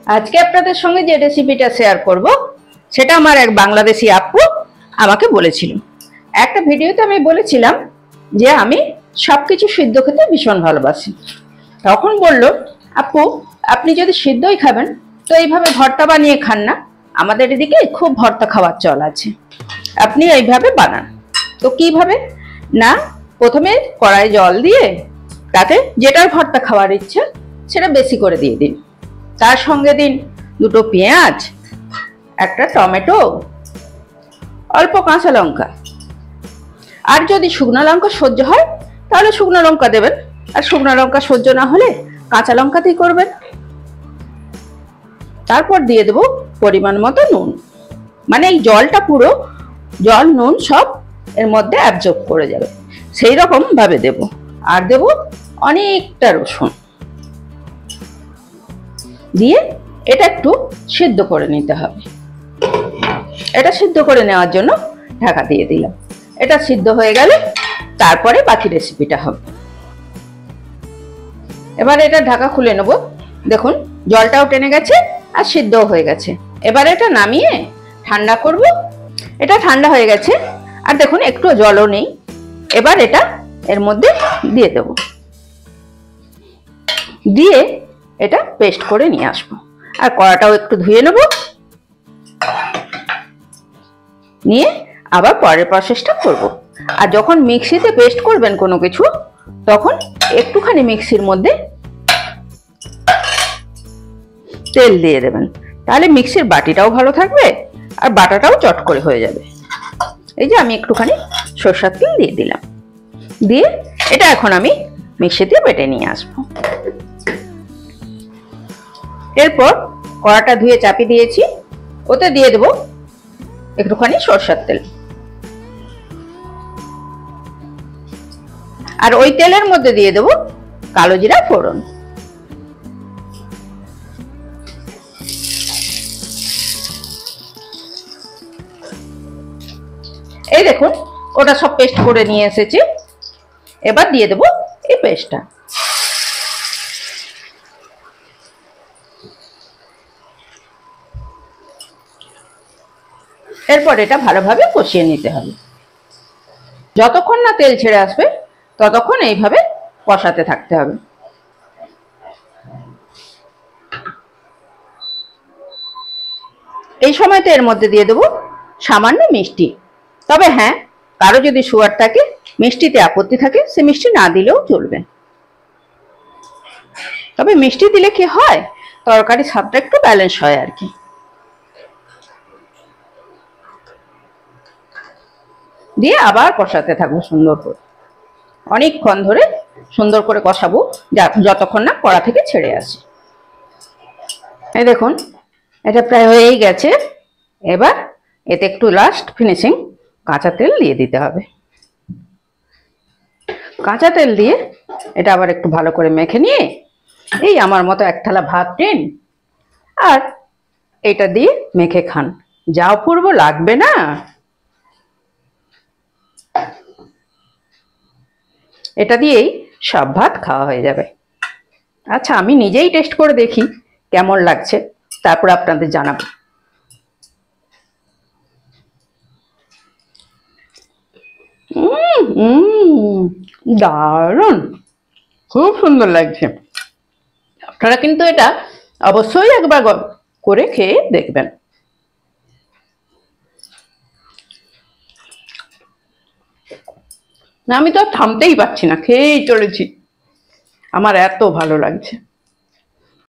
আজকে আপনাদের সঙ্গে যে রেসিপিটা শেয়ার করব সেটা আমার এক বাংলাদেশি আপু আমাকে বলেছিল। একটা ভিডিওতে আমি বলেছিলাম যে আমি সবকিছু সিদ্ধ খেতে ভীষণ ভালোবাসি। তখন বলল, আপু আপনি যদি সিদ্ধই খাবেন তো এইভাবে ভর্তা বানিয়ে খান না, আমাদের এদিকে খুব ভর্তা খাওয়ার চল আছে, আপনি এইভাবে বানান। তো কিভাবে না, প্রথমে কড়াই জল দিয়ে তাতে যেটার ভর্তা খাওয়ার ইচ্ছে সেটা বেশি করে দিয়ে দিন, তার সঙ্গে দিন দুটো পেঁয়াজ, একটা টমেটো, অল্প কাঁচা লঙ্কা, আর যদি শুকনো লঙ্কা সহ্য হয় তাহলে শুকনো লঙ্কা দেবেন, আর শুকনো লঙ্কা সহ্য না হলে কাঁচা লঙ্কাতেই করবেন। তারপর দিয়ে দেবো পরিমাণ মতো নুন, মানে এই জলটা পুরো জল নুন সব এর মধ্যে অ্যাবজর্ব করে যাবে সেই রকম ভাবে দেব। আর দেব অনেকটা রসুন দিয়ে এটা একটু সিদ্ধ করে নিতে হবে। এটা সিদ্ধ করে নেওয়ার জন্য ঢাকা দিয়ে দিলাম। এটা সিদ্ধ হয়ে গেলে তারপরে বাকি রেসিপিটা হবে। এবার এটা ঢাকা খুলে নেব। দেখুন জলটাও টেনে গেছে আর সিদ্ধও হয়ে গেছে। এবার এটা নামিয়ে ঠান্ডা করব। এটা ঠান্ডা হয়ে গেছে আর দেখুন একটু জলও নেই। এবার এটা এর মধ্যে দিয়ে দেব, দিয়ে এটা পেস্ট করে নিয়ে আসবো। আর কড়াটাও একটু ধুয়ে নেব, নিয়ে আবার পরের প্রসেসটা করব। আর যখন মিক্সিতে পেস্ট করবেন কোনো কিছু, তখন একটুখানি মিক্সির মধ্যে তেল দিয়ে দেবেন, তাহলে মিক্সির বাটিটাও ভালো থাকবে আর বাটাটাও চট করে হয়ে যাবে। এই যে আমি একটুখানি সরষের তেল দিয়ে দিলাম, দিয়ে এটা এখন আমি মিক্সিতে বেটে নিয়ে আসবো। এরপর কড়াটা ধুয়ে চাপিয়ে দিয়েছি, ওতে দিয়ে দেবো একটুখানি সরষের তেল। আর ওই তেলের মধ্যে দিয়ে দেবো কালো জিরা ফোড়ন। এই দেখুন ওটা সব পেস্ট করে নিয়ে এসেছি। এবার দিয়ে দেবো এই পেস্টটা। এরপর এটা ভালোভাবে কষিয়ে নিতে হবে। যতক্ষণ না তেল ছেড়ে আসবে ততক্ষণ এইভাবে কষাতে থাকতে হবে। এই সময়তে এর মধ্যে দিয়ে দেবো সামান্য মিষ্টি। তবে হ্যাঁ, কারো যদি সুগার থাকে, মিষ্টিতে আপত্তি থাকে, সে মিষ্টি না দিলেও চলবে। তবে মিষ্টি দিলে কি হয়, তরকারি স্বাদটা একটু ব্যালেন্স হয় আর কি। দিয়ে আবার কষাতে থাকবো সুন্দর করে, অনেকক্ষণ ধরে সুন্দর করে কষাবো যতক্ষণ না কড়া থেকে ছেড়ে আসে। এই দেখুন এটা প্রায় হয়েই গেছে। এবার এতে একটু লাস্ট ফিনিশিং কাঁচা তেল দিয়ে দিতে হবে। কাঁচা তেল দিয়ে এটা আবার একটু ভালো করে মেখে নিয়ে এই আমার মতো এক থালা ভাত নিন আর এটা দিয়ে মেখে খান, যা অপূর্ব লাগবে না। এটা দিয়েই সব ভাত খাওয়া হয়ে যাবে। আচ্ছা আমি নিজেই টেস্ট করে দেখি কেমন লাগছে, তারপর আপনাদের জানাবো। দারুণ, খুব সুন্দর লাগছে। আপনারা কিন্তু এটা অবশ্যই একবার করে খেয়ে দেখবেন। না আমি তো থামতেই পারছি না, খেয়েই চলেছি, আমার এত ভালো লাগছে।